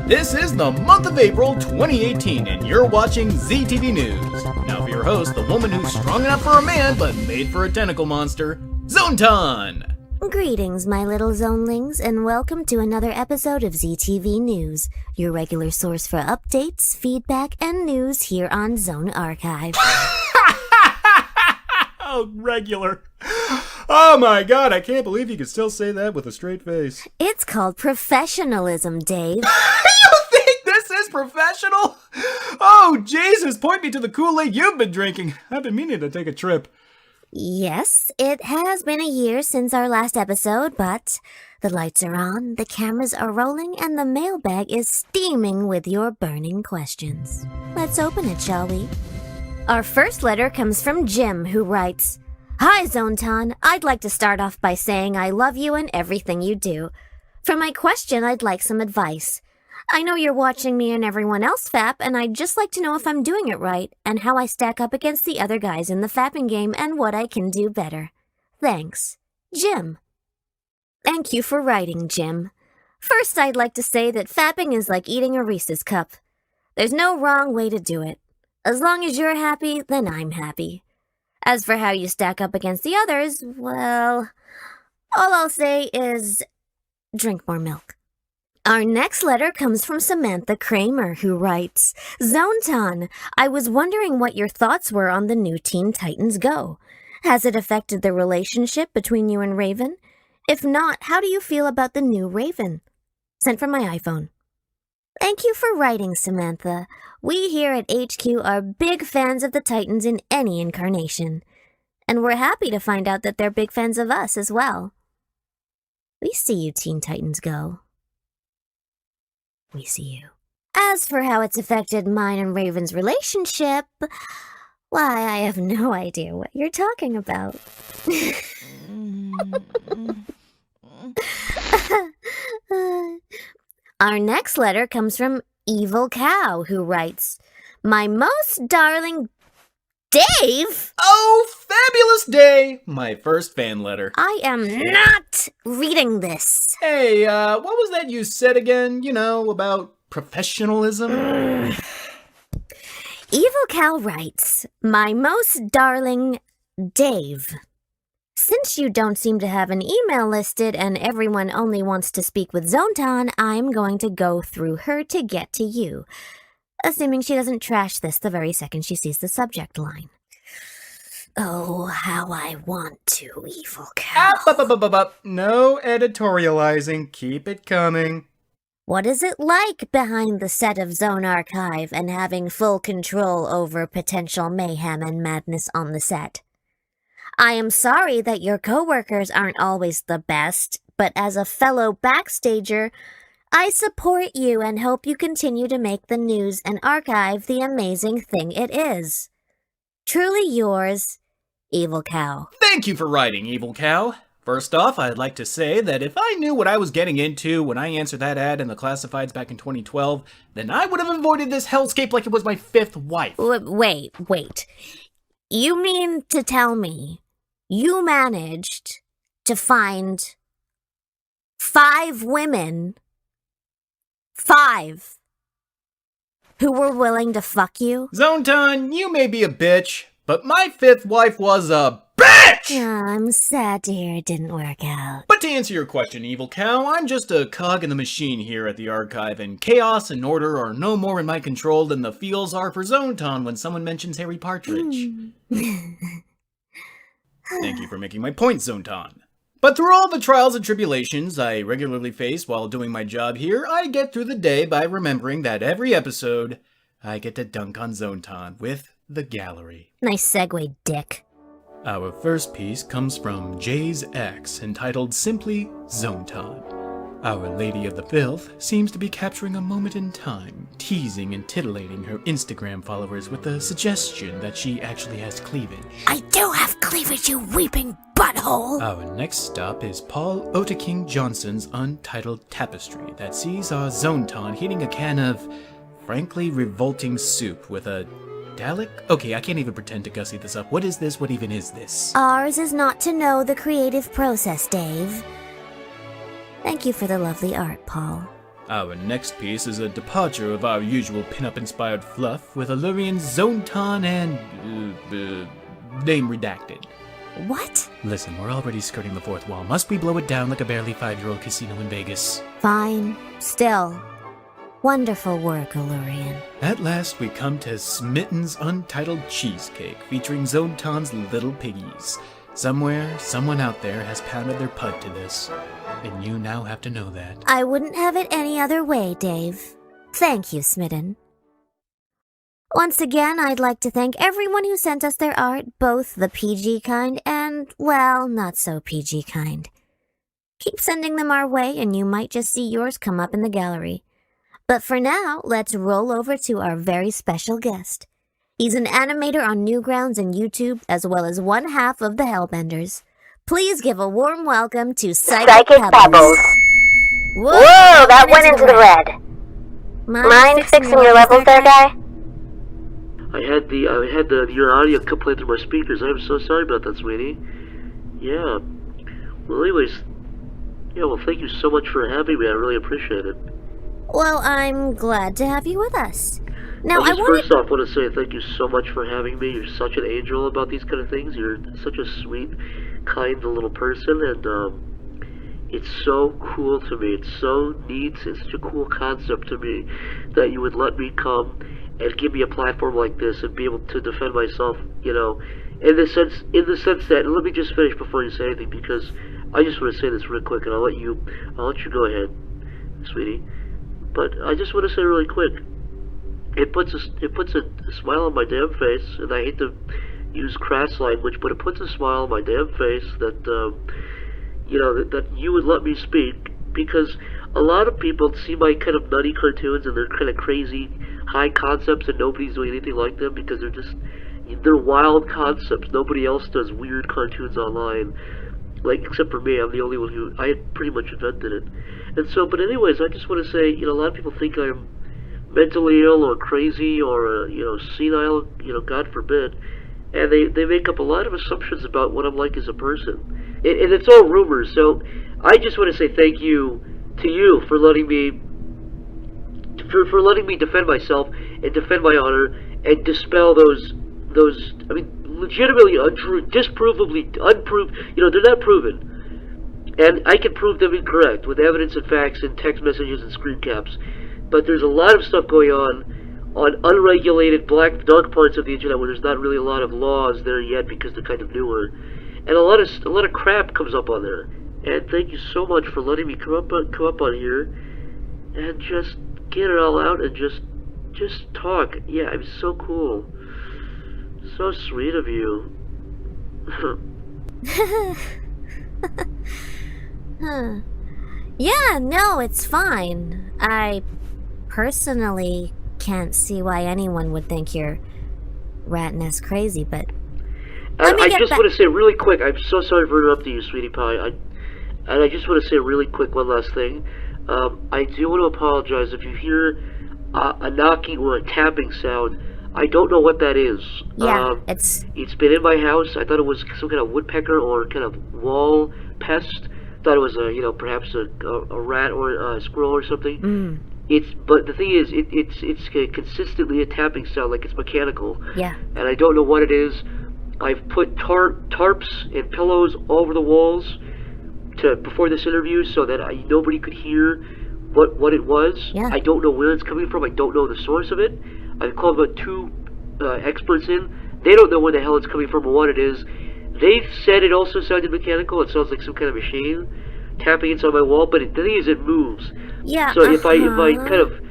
This is the month of April 2018, and you're watching ZTV News. Now for your host, the woman who's strong enough for a man but made for a tentacle monster, Zontan! Greetings, my little zonelings, and welcome to another episode of ZTV News, your regular source for updates, feedback, and news here on Zone Archive. Oh, regular. Oh my god, I can't believe you can still say that with a straight face. It's called professionalism, Dave. You think this is professional? Oh, Jesus, point me to the Kool-Aid you've been drinking. I've been meaning to take a trip. Yes, it has been a year since our last episode, but the lights are on, the cameras are rolling, and the mailbag is steaming with your burning questions. Let's open it, shall we? Our first letter comes from Jim, who writes, "Hi, Zontan. I'd like to start off by saying I love you and everything you do. For my question, I'd like some advice. I know you're watching me and everyone else fap, and I'd just like to know if I'm doing it right, and how I stack up against the other guys in the fapping game, and what I can do better. Thanks. Jim." Thank you for writing, Jim. First, I'd like to say that fapping is like eating a Reese's cup. There's no wrong way to do it. As long as you're happy, then I'm happy. As for how you stack up against the others, well, all I'll say is drink more milk. Our next letter comes from Samantha Kramer, who writes, "Zontan, I was wondering what your thoughts were on the new Teen Titans Go. Has it affected the relationship between you and Raven? If not, how do you feel about the new Raven? Sent from my iPhone." Thank you for writing, Samantha. We here at HQ are big fans of the Titans in any incarnation. And we're happy to find out that they're big fans of us as well. We see you, Teen Titans Go. We see you. As for how it's affected mine and Raven's relationship, why, I have no idea what you're talking about. Our next letter comes from Evil Cow, who writes, "My most darling Dave." Oh, fabulous day! My first fan letter. I am not reading this. Hey, what was that you said again? You know, about professionalism? Evil Cow writes, "My most darling Dave. Since you don't seem to have an email listed and everyone only wants to speak with Zontan, I'm going to go through her to get to you. Assuming she doesn't trash this the very second she sees the subject line. Oh, how I want to, Evil Cow. No editorializing. Keep it coming. What is it like behind the set of Zone Archive and having full control over potential mayhem and madness on the set? I am sorry that your coworkers aren't always the best, but as a fellow backstager, I support you and hope you continue to make the news and archive the amazing thing it is. Truly yours, Evil Cow." Thank you for writing, Evil Cow. First off, I'd like to say that if I knew what I was getting into when I answered that ad in the classifieds back in 2012, then I would have avoided this hellscape like it was my fifth wife. Wait. You mean to tell me you managed to find 5 women, 5, who were willing to fuck you? Zontan, you may be a bitch, but my fifth wife was a bitch! I'm sad to hear it didn't work out. But to answer your question, Evil Cow, I'm just a cog in the machine here at the archive, and chaos and order are no more in my control than the feels are for Zontan when someone mentions Harry Partridge. Thank you for making my point, Zontan. But through all the trials and tribulations I regularly face while doing my job here, I get through the day by remembering that every episode, I get to dunk on Zontan with the gallery. Nice segue, dick. Our first piece comes from Jay's X, entitled simply Zontan. Our Lady of the Filth seems to be capturing a moment in time, teasing and titillating her Instagram followers with the suggestion that she actually has cleavage. I do have cleavage, you weeping butthole! Our next stop is Paul Otaking Johnson's untitled tapestry that sees our Zontan heating a can of frankly revolting soup with a Dalek? Okay, I can't even pretend to gussy this up. What is this? What even is this? Ours is not to know the creative process, Dave. Thank you for the lovely art, Paul. Our next piece is a departure of our usual pin-up-inspired fluff with Illyrian Zontan and... name redacted. What? Listen, we're already skirting the fourth wall. Must we blow it down like a barely 5-year-old casino in Vegas? Fine. Still. Wonderful work, Illyrian. At last, we come to Smitten's Untitled Cheesecake, featuring Zontan's Little Piggies. Somewhere, someone out there has pounded their pud to this, and you now have to know that. I wouldn't have it any other way, Dave. Thank you, Smitten. Once again, I'd like to thank everyone who sent us their art, both the PG kind and, well, not so PG kind. Keep sending them our way, and you might just see yours come up in the gallery. But for now, let's roll over to our very special guest. He's an animator on Newgrounds and YouTube, as well as one half of the Hellbenders. Please give a warm welcome to Psychic Pebbles. Whoa, that went into the red. Mind fixing your levels there, guy? I had your audio come play through my speakers. I'm so sorry about that, sweetie. Yeah. Well, anyways, thank you so much for having me. I really appreciate it. Well, I'm glad to have you with us. Now, First off, I want to say thank you so much for having me. You're such an angel about these kind of things. You're such a sweet, kind little person, and it's so cool to me. It's so neat. It's such a cool concept to me that you would let me come and give me a platform like this and be able to defend myself, in the sense that, and let me just finish before you say anything, because I just want to say this real quick, and I'll let you go ahead, sweetie. But I just want to say really quick, it puts a smile on my damn face, and I hate to use crass language, but it puts a smile on my damn face that that you would let me speak, because a lot of people see my kind of nutty cartoons and they're kind of crazy high concepts, and nobody's doing anything like them because they're wild concepts. Nobody else does weird cartoons online, except for me. I'm the only one who I had pretty much invented it. And so, but anyways, I just want to say, a lot of people think I'm mentally ill or crazy or senile, God forbid, and they make up a lot of assumptions about what I'm like as a person, and it's all rumors. So I just want to say thank you to you for letting me defend myself and defend my honor and dispel those legitimately untrue, disprovably unproved, they're not proven, and I can prove them incorrect with evidence and facts and text messages and screen caps. But there's a lot of stuff going on unregulated dark parts of the internet where there's not really a lot of laws there yet because they're kind of newer, and a lot of crap comes up on there. And thank you so much for letting me come up on here and just get it all out and just talk. Yeah, I'm so cool. So sweet of you. Yeah, no, it's fine. I personally can't see why anyone would think you're rat-ness crazy, but I just want to say really quick, I'm so sorry for interrupting you, sweetie pie. I just want to say really quick one last thing. I do want to apologize if you hear a knocking or a tapping sound. I don't know what that is. Yeah, it's been in my house. I thought it was some kind of woodpecker or kind of wall pest. Thought it was perhaps a rat or a squirrel or something. But the thing is, it's consistently a tapping sound, like it's mechanical. Yeah. And I don't know what it is. I've put tarps and pillows over the walls before this interview so that nobody could hear what it was. Yeah. I don't know where it's coming from. I don't know the source of it. I've called about 2 experts in. They don't know where the hell it's coming from or what it is. They said it also sounded mechanical. It sounds like some kind of machine tapping inside my wall. But the thing is, it moves. Yeah. So if I kind of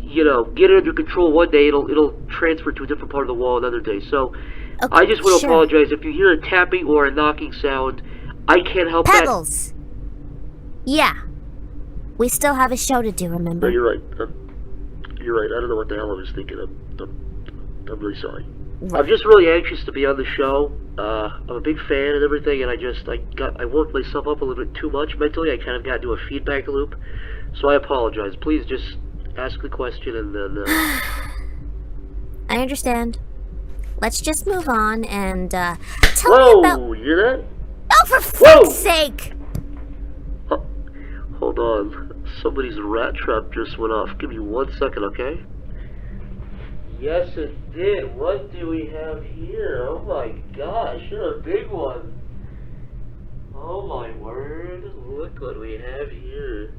get it under control one day, it'll transfer to a different part of the wall another day. So Okay, I just want to sure. apologize if you hear a tapping or a knocking sound. I can't help Pebbles. Yeah. We still have a show to do, remember? No, you're right. You're right. I don't know what the hell I was thinking. I'm really sorry. Right. I'm just really anxious to be on the show. I'm a big fan and everything, and I worked myself up a little bit too much mentally. I kind of got into a feedback loop, so I apologize. Please just ask the question and then. I understand. Let's just move on and tell Whoa! me about. You hear that? Oh, for fuck's sake! Hold on. Somebody's rat trap just went off. Give me 1 second, okay? Yes, it did. What do we have here? Oh my gosh, you're a big one. Oh my word. Look what we have here.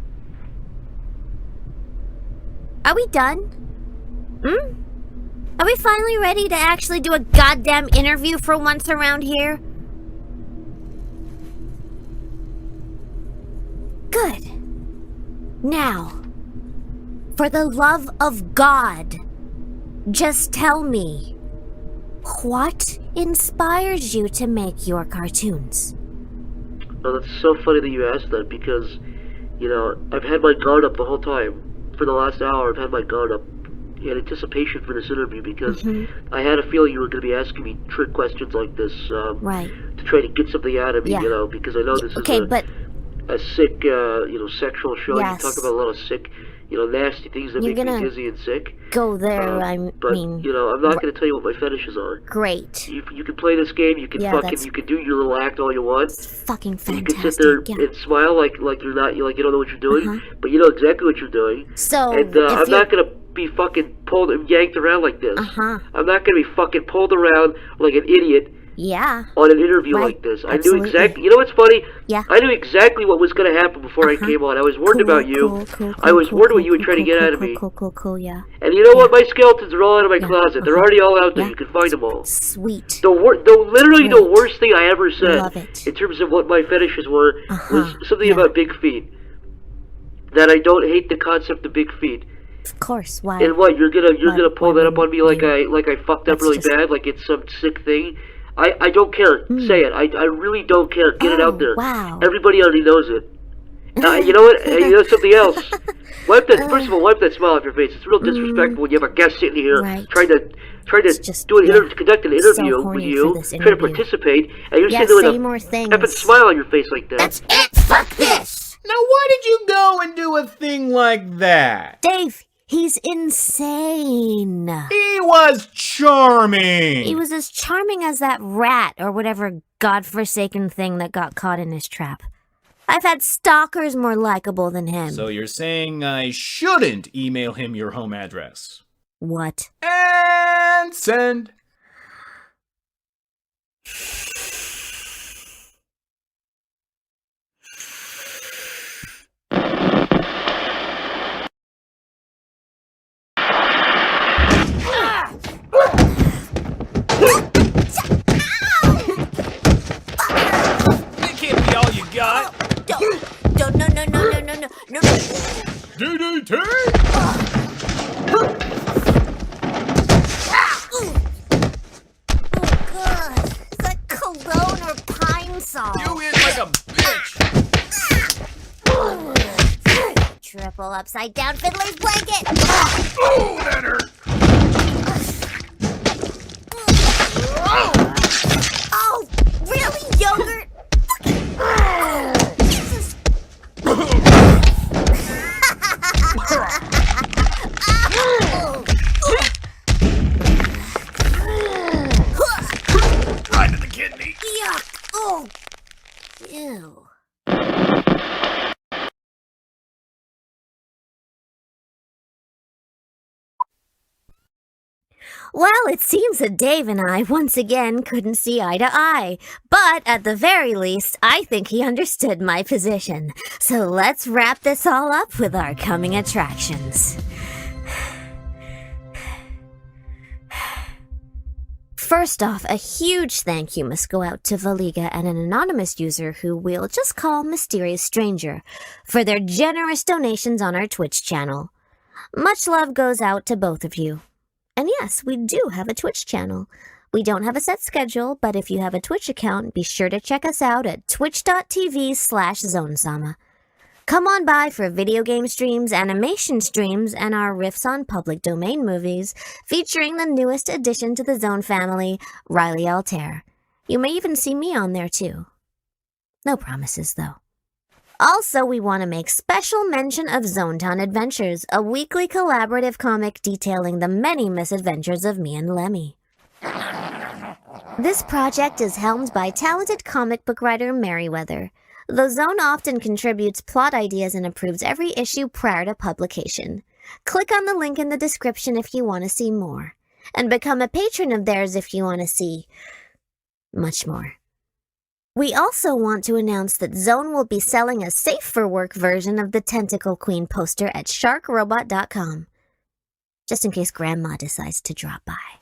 Are we done? Are we finally ready to actually do a goddamn interview for once around here? Good. Now, for the love of God, just tell me, what inspires you to make your cartoons? Oh, that's so funny that you asked that because, you know, I've had my guard up the whole time. For the last hour, I've had my guard up in anticipation for this interview because I had a feeling you were going to be asking me trick questions like this, right, to try to get something out of me, yeah, you know, because I know this is a sick, you know, sexual show. Yes. You talk about a lot of sick, you know, nasty things that You're make me gonna dizzy and sick. go there, But, you know, I'm not going to tell you what my fetishes are. Great. You can play this game, you can you can do your little act all you want. It's fucking fantastic. You can sit there and smile like you're not, you don't know what you're doing, but you know exactly what you're doing. So, and I'm not going to be fucking pulled and yanked around like this. I'm not going to be fucking pulled around like an idiot. Yeah. On an interview like this. I knew exactly. You know what's funny? Yeah. I knew exactly what was going to happen before I came on. I was warned about you. I was warned what you would try to get out of me. Cool, yeah. And you know what? My skeletons are all out of my closet. They're already all out there. You can find them all. Sweet. Literally the worst thing I ever said Love it. in terms of what my fetishes were was something about big feet. That I don't hate the concept of big feet. Of course. Why? And what you're gonna pull that up on me like I fucked up really bad, like it's some sick thing. I don't care. Say it. I really don't care. Get it out there. Wow. Everybody already knows it. You know what? You know something else. First of all, wipe that smile off your face. It's real disrespectful when you have a guest sitting here trying to conduct an interview with you, trying to participate, and you're sitting there with a effing smile on your face like that. That's it. Fuck this. Now, why did you go and do a thing like that? Dave, he's insane. He was charming. He was as charming as that rat or whatever godforsaken thing that got caught in his trap. I've had stalkers more likable than him. So you're saying I shouldn't email him your home address? What? And send. No. DDT? Oh, God. Is that cologne or pine salt? You in like a bitch. Triple upside down fiddler's blanket. Oh, that hurt. Oh, really, yogurt? Jesus. Right to the kidney. Yuck. Oh. Ew. Well, it seems that Dave and I once again couldn't see eye to eye. But at the very least, I think he understood my position. So let's wrap this all up with our coming attractions. First off, a huge thank you must go out to Valiga and an anonymous user who we'll just call Mysterious Stranger for their generous donations on our Twitch channel. Much love goes out to both of you. And yes, we do have a Twitch channel. We don't have a set schedule, but if you have a Twitch account, be sure to check us out at twitch.tv/ZoneSama. Come on by for video game streams, animation streams, and our riffs on public domain movies, featuring the newest addition to the Zone family, Riley Altair. You may even see me on there too. No promises, though. Also, we want to make special mention of Zonetown Adventures, a weekly collaborative comic detailing the many misadventures of me and Lemmy. This project is helmed by talented comic book writer Merriweather. The Zone often contributes plot ideas and approves every issue prior to publication. Click on the link in the description if you want to see more, and become a patron of theirs if you want to see much more. We also want to announce that Zone will be selling a safe-for-work version of the Tentacle Queen poster at sharkrobot.com, just in case Grandma decides to drop by.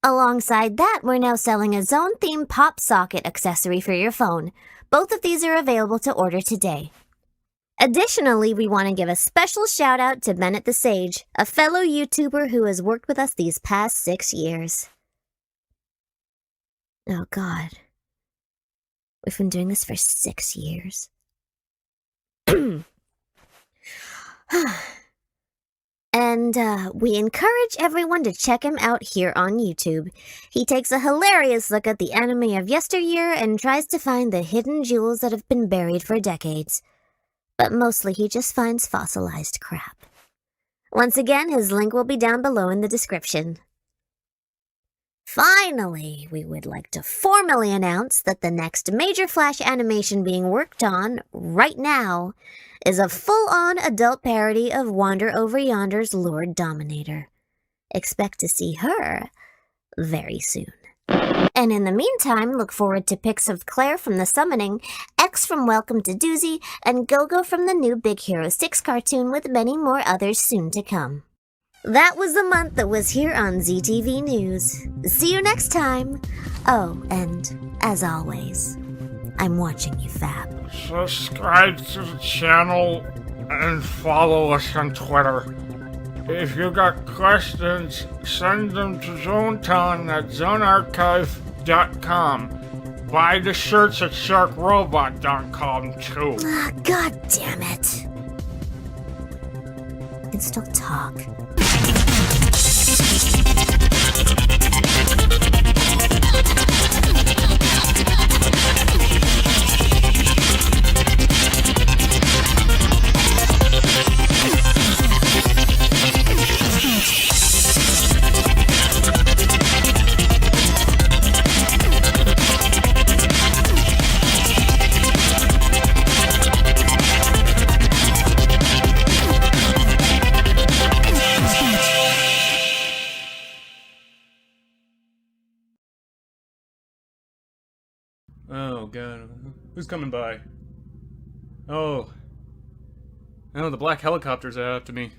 Alongside that, we're now selling a Zone-themed pop socket accessory for your phone. Both of these are available to order today. Additionally, we want to give a special shout-out to Bennett the Sage, a fellow YouTuber who has worked with us these past 6 years. Oh, God. We've been doing this for 6 years. And we encourage everyone to check him out here on YouTube. He takes a hilarious look at the anime of yesteryear and tries to find the hidden jewels that have been buried for decades. But mostly he just finds fossilized crap. Once again, his link will be down below in the description. Finally, we would like to formally announce that the next major Flash animation being worked on right now is a full-on adult parody of Wander Over Yonder's Lord Dominator. Expect to see her very soon. And in the meantime, look forward to pics of Claire from The Summoning, X from Welcome to Doozy, and Gogo from the new Big Hero 6 cartoon, with many more others soon to come. That was the month that was here on ZTV News. See you next time. Oh, and as always, I'm watching you, Fab. Subscribe to the channel and follow us on Twitter. If you got questions, send them to ZoneTon at zonearchive.com. Buy the shirts at sharkrobot.com too. Ah, God damn it. I can still talk. Oh, God. Who's coming by? Oh, the black helicopter's after me.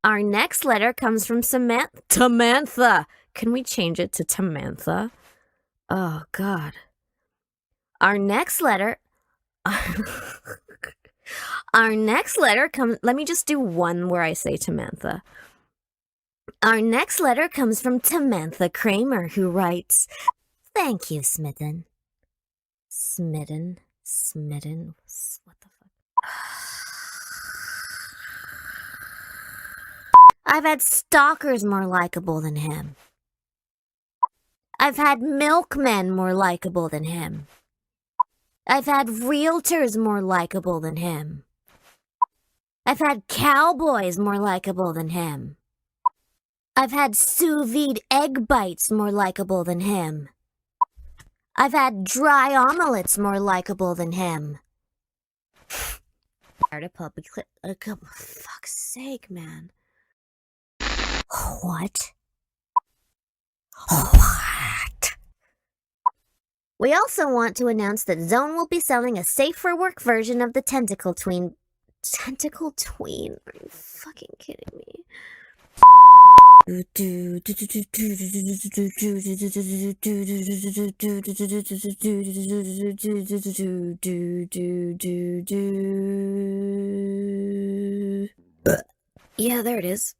Our next letter comes from Tamantha. Can we change it to Tamantha? Oh, God. Our next letter... Our next letter comes... Let me just do one where I say Tamantha. Our next letter comes from Tamantha Kramer, who writes, "Thank you, Smitten." Smitten? What the fuck? I've had stalkers more likable than him. I've had milkmen more likable than him. I've had realtors more likable than him. I've had cowboys more likable than him. I've had sous vide egg bites more likable than him. I've had dry omelets more likable than him. Fuck's sake, man. What? We also want to announce that Zone will be selling a safe-for-work version of the Tentacle Tween. Tentacle Tween? Are you fucking kidding me? Yeah, there it is.